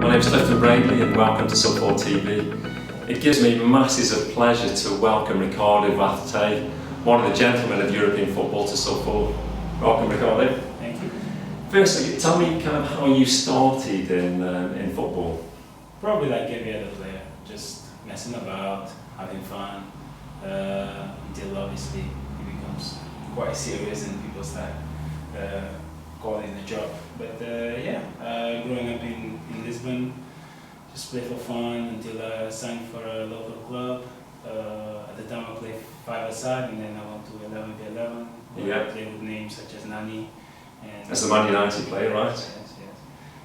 My name's Clifton Bradley and welcome to Sub 4 TV. It gives me masses of pleasure to welcome Ricardo Vaz Te, one of the gentlemen of European football, to Sub 4. Welcome, Ricardo. Thank you. Firstly, tell me kind of how you started in football. Probably like every other player, just messing about, having fun, until obviously it becomes quite serious and people start calling it a job. But growing up in Lisbon, just play for fun until I signed for a local club. At the time I played 5-a-side and then I went to 11v11. Yeah. I played with names such as Nani. And As the Man United player, right?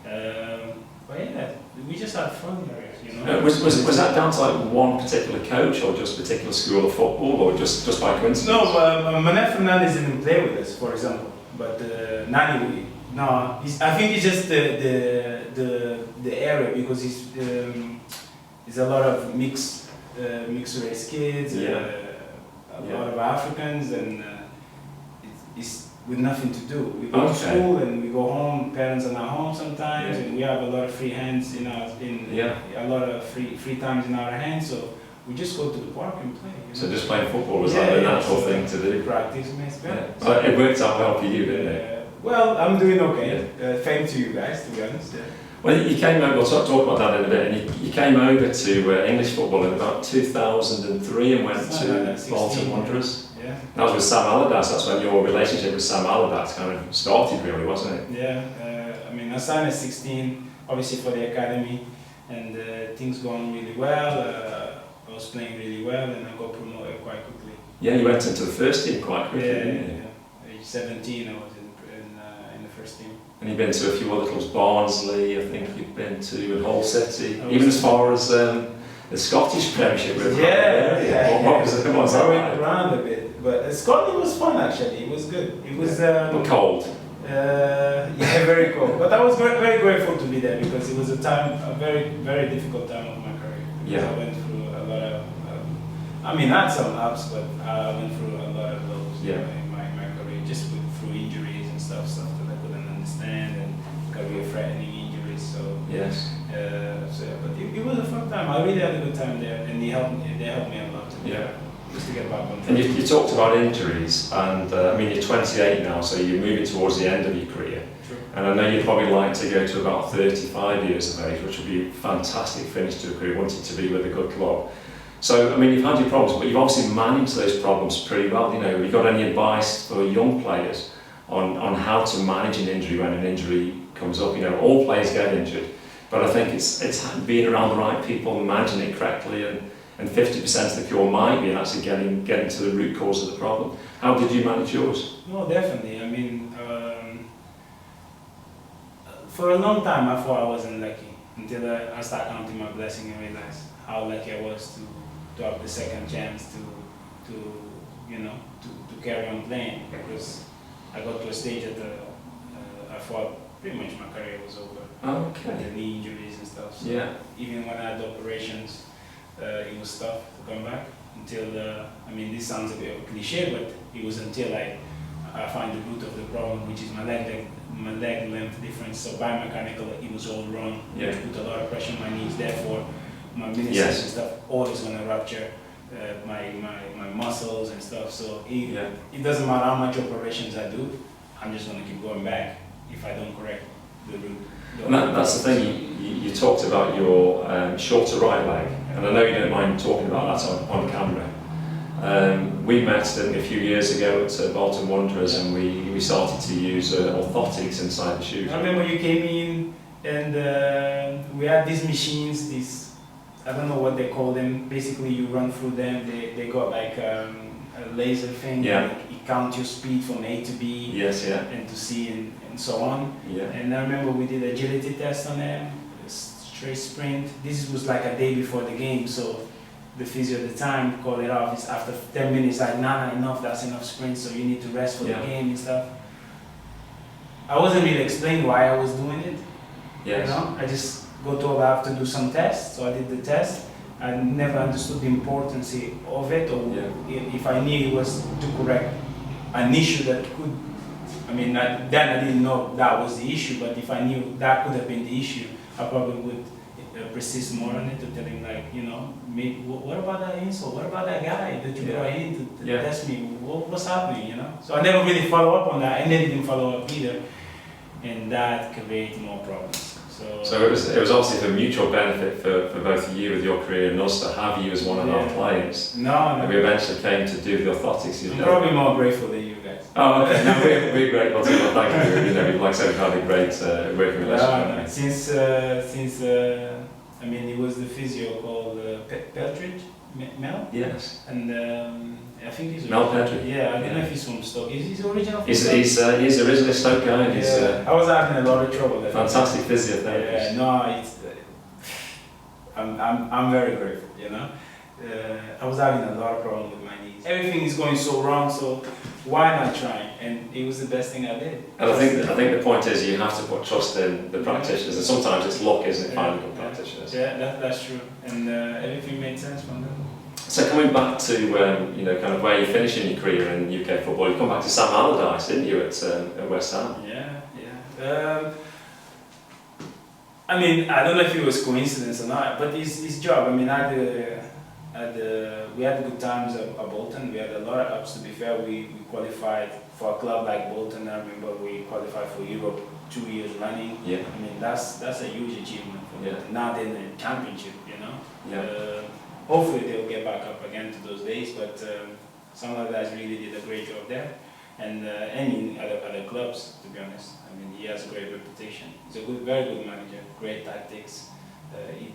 Yes. But yeah, we just had fun there, you know. Was that down to like one particular coach or just a particular school of football or just by coincidence? No, Mané Fernandes didn't play with us, for example. But Nani, I think it's just the area because it's a lot of mixed race kids, a lot of Africans, and it's with nothing to do. We go to school and we go home. Parents are not home sometimes, and we have a lot of free hands a lot of free times in our hands. So we just go to the park and play. You know? So just playing football was like the natural thing to do. Practice makes better. Yeah. So it worked out well for you, didn't it? Well, I'm doing okay. Thanks to you guys, to be honest. Well, you came over, we'll talk about that in a bit, and you came over to English football in about 2003 and went to Bolton Wanderers. Yeah. That was with Sam Allardyce. That's when your relationship with Sam Allardyce kind of started, really, wasn't it? Yeah, I signed at 16, obviously for the academy, and things going really well. I was playing really well, and I got promoted quite quickly. Yeah, you went into the first team quite quickly, didn't you? Yeah. Age 17, I was in the first team. And you've been to a few other clubs, Barnsley, I think you've been to, and Hull City, even as far as the Scottish Premiership. What was it? What was that like? Around a bit, but Scotland was fun actually. It was good. It was but cold. Very cold. But I was very grateful to be there because it was a very difficult time of my career. Yeah. I went through a lot of. I had some ups, but I went through a lot of lows in my career, just through injuries and stuff that I couldn't understand, and career-threatening injuries. So yes. But it was a fun time. I really had a good time there, and they helped me a lot. Just to get back on track. And you talked about injuries, and you're 28 now, so you're moving towards the end of your career. True. And I know you'd probably like to go to about 35 years of age, which would be a fantastic finish to a career, wanting to be with a good club. So, you've had your problems, but you've obviously managed those problems pretty well. Have you got any advice for young players on how to manage an injury when an injury comes up? All players get injured, but I think it's being around the right people and managing it correctly, and 50% of the cure might be actually getting to the root cause of the problem. How did you manage yours? No, definitely. For a long time I thought I wasn't lucky until I started counting my blessings and realized how lucky I was to have the second chance to carry on playing, because I got to a stage that I thought pretty much my career was over. Okay. The knee injuries and stuff. So even when I had operations, it was tough to come back until this sounds a bit of a cliche, but it was until I find the root of the problem, which is my leg length difference. So biomechanical, it was all wrong. It put a lot of pressure on my knees, therefore my meniscus and stuff always going to rupture my muscles and stuff. So it doesn't matter how much operations I do, I'm just going to keep going back if I don't correct the root. And that's the thing, you talked about your shorter right leg, and I know you don't mind talking about that on camera. We met a few years ago at Bolton Wanderers, and we started to use orthotics inside the shoes. I remember you came in and we had these machines, I don't know what they call them, basically you run through them, they got like a laser thing, it counts your speed from A to B and to C and so on. And I remember we did agility test on them, straight sprint. This was like a day before the game, so the physio at the time called it off. It's after 10 minutes, like, nah, enough, that's enough sprint, so you need to rest for the game and stuff. I wasn't really explaining why I was doing it. I just got told I have to do some tests, so I did the test. I never understood the importance of it, or if I knew it was to correct an issue that could I mean, then I didn't know that was the issue, but if I knew that could have been the issue, I probably would persist more on it to tell him, like, you know, what about that insult? What about that guy that you brought in to test me? What's happening, you know? So I never really follow up on that, and they didn't follow up either, and that created more problems. So it was obviously for mutual benefit for both you with your career and us to have you as one of our players. No. And we eventually came to do the orthotics. I'm probably more grateful than you guys. Oh, okay. No, we're grateful too. Well, thank you. You know, like I said, we've had a great working relationship. No. Since I mean, it was the physio called Peltridge, Mel. Yes. And I think he's Mel Petrie. Yeah, I don't know if he's from Stoke. Is he original from He's originally a Stoke guy. And he's, I was having a lot of trouble. Fantastic physiotherapist. Yeah, no, it's. I'm very grateful. You know, I was having a lot of problems with my knees. Everything is going so wrong, so why not try? And it was the best thing I did. And I think the point is you have to put trust in the practitioners, and sometimes it's luck, isn't it, finding good practitioners? Yeah, that's true. And everything made sense from them. So coming back to you know, kind of where you finished in your career in UK football, you come back to Sam Allardyce, didn't you, at West Ham? Yeah. I mean, I don't know if it was coincidence or not, but his job. I mean, we had good times at Bolton. We had a lot of ups. To be fair, we qualified for a club like Bolton. I remember we qualified for Europe 2 years running. Yeah. I mean, that's a huge achievement for Bolton. Now they're in the championship, you know. Yeah. Hopefully they'll get back up again to those days, but some of the guys really did a great job there, and in other clubs, to be honest. I mean, he has a great reputation. He's a very good manager, great tactics.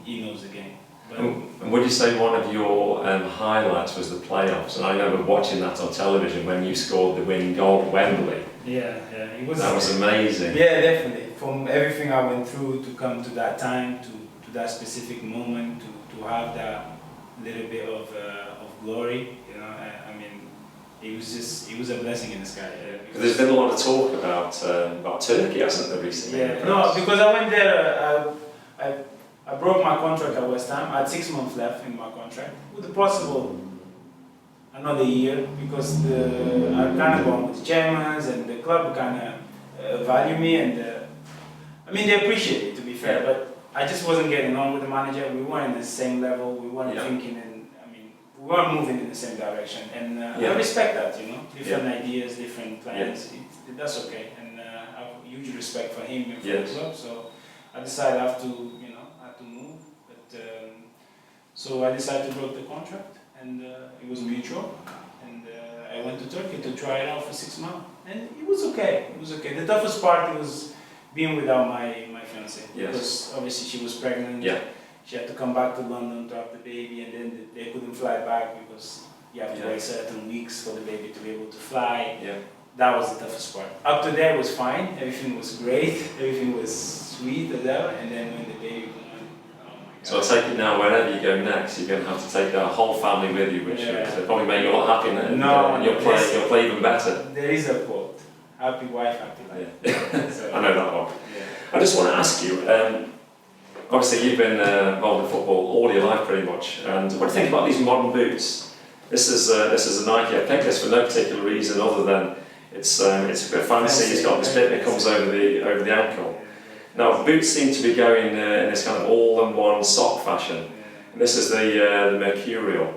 He knows the game. And would you say one of your highlights was the playoffs? And I remember watching that on television when you scored the winning goal at Wembley. Yeah, it was. That was amazing. Yeah, definitely. From everything I went through to come to that time, to that specific moment, to have that little bit of glory, you know. I mean, it was a blessing in the sky. Because there's been a lot of talk about Turkey, hasn't there, recently? Yeah, no, because I went there. I broke my contract at West Ham. I had 6 months left in my contract, with a possible another year, because I kind of gone with the Germans, and the club kind of value me, and I mean, they appreciate it, to be fair, but I just wasn't getting on with the manager. We weren't in the same level. We weren't thinking, and I mean, we weren't moving in the same direction. And I respect that, you know, different ideas, different plans. That's okay, and I have huge respect for him and for the club. So I decided I have to move. But so I decided to break the contract, and it was mutual. And I went to Turkey to try it out for 6 months, and it was okay. It was okay. The toughest part was being without my fiancée, because obviously she was pregnant. She had to come back to London to have the baby, and then they couldn't fly back because you have to wait certain weeks for the baby to be able to fly. That was the toughest part. Up to there was fine, everything was great, everything was sweet as ever, and then when the baby came, oh my God. So I take it now, wherever you go next, you're going to have to take the whole family with you, which will probably make you a lot happier, and you'll play even better. There is a quote, happy wife, happy life. So, I know that one. I just want to ask you, obviously you've been involved in football all your life pretty much, and what do you think about these modern boots? This is a Nike. I picked this for no particular reason other than it's a bit fancy. It's got this bit that comes over the ankle. Now boots seem to be going in this kind of all-in-one sock fashion. And this is the Mercurial.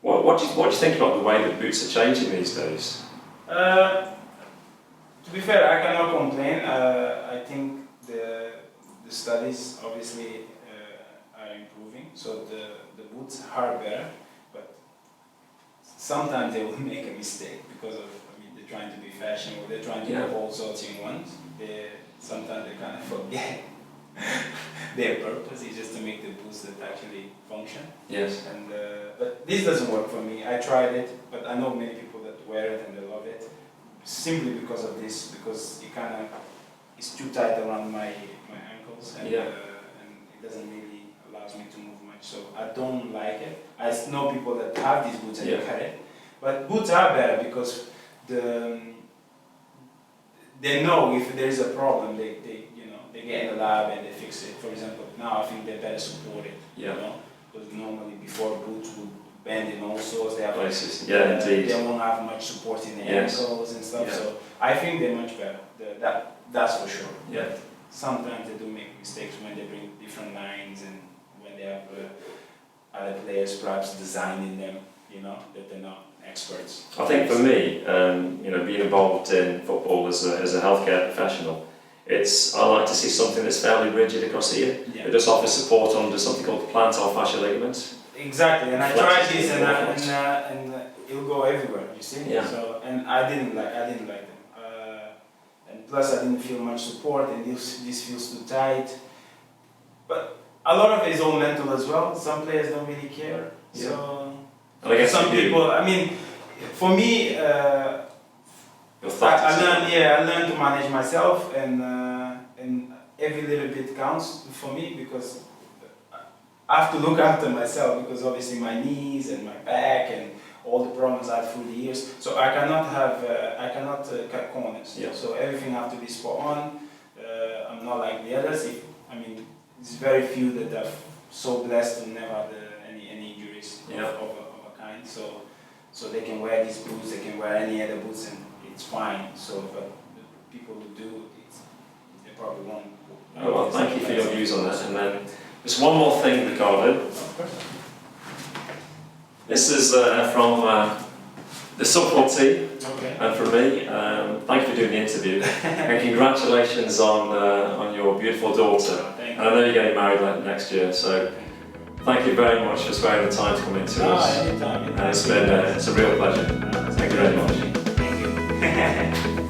What do you think about the way that boots are changing these days? To be fair, I cannot complain. I think the studies obviously are improving, so the boots are better, but sometimes they will make a mistake because of, I mean, they're trying to be fashion, or they're trying to have all sorts in ones. Sometimes they kind of forget their purpose is just to make the boots that actually function. Yes. And but this doesn't work for me. I tried it, but I know many people that wear it and they love it, simply because of this, because it's too tight around my ankles, and it doesn't really allows me to move much. So I don't like it. I know people that have these boots and they cut it, but boots are better because they know if there is a problem, they get in the lab and they fix it. For example, now I think they better support it. You know, because normally before boots would bend in all sorts. They have places. Yeah, indeed. They won't have much support in the Yes. ankles and stuff. Yeah. So I think they're much better. That's for sure. Yeah. Sometimes they do make mistakes when they bring different lines and when they have other players perhaps designing them, you know, that they're not experts. I think for me, you know, being involved in football as a healthcare professional, I like to see something that's fairly rigid across the ear. Yeah. It just offers support under something called the plantar fascial ligament. Exactly, and I tried this and it'll go everywhere. You see. Yeah. So and I didn't like them. And plus I didn't feel much support, and this feels too tight. But a lot of it is all mental as well. Some players don't really care. Yeah. So And I guess some people. I mean, for me, I learned to manage myself, and every little bit counts for me because I have to look after myself because obviously my knees and my back and all the problems I had through the years. So I cannot cut corners. Yeah. So everything has to be spot on. I'm not like the others. It's very few that are so blessed to never have any injuries Yeah. of a kind. So they can wear these boots, they can wear any other boots, and it's fine. So, but the people who do, they probably won't. Oh, well, thank you for your views on that. And then just one more thing, Ricardo. Of course. This is from the support team, Okay. and from me. Thank you for doing the interview, and congratulations on your beautiful daughter. Thank And I know you're getting married next year, so thank you very much for sparing the time to come into us. Anytime. And it's a real pleasure. Thank you very much. Thank you.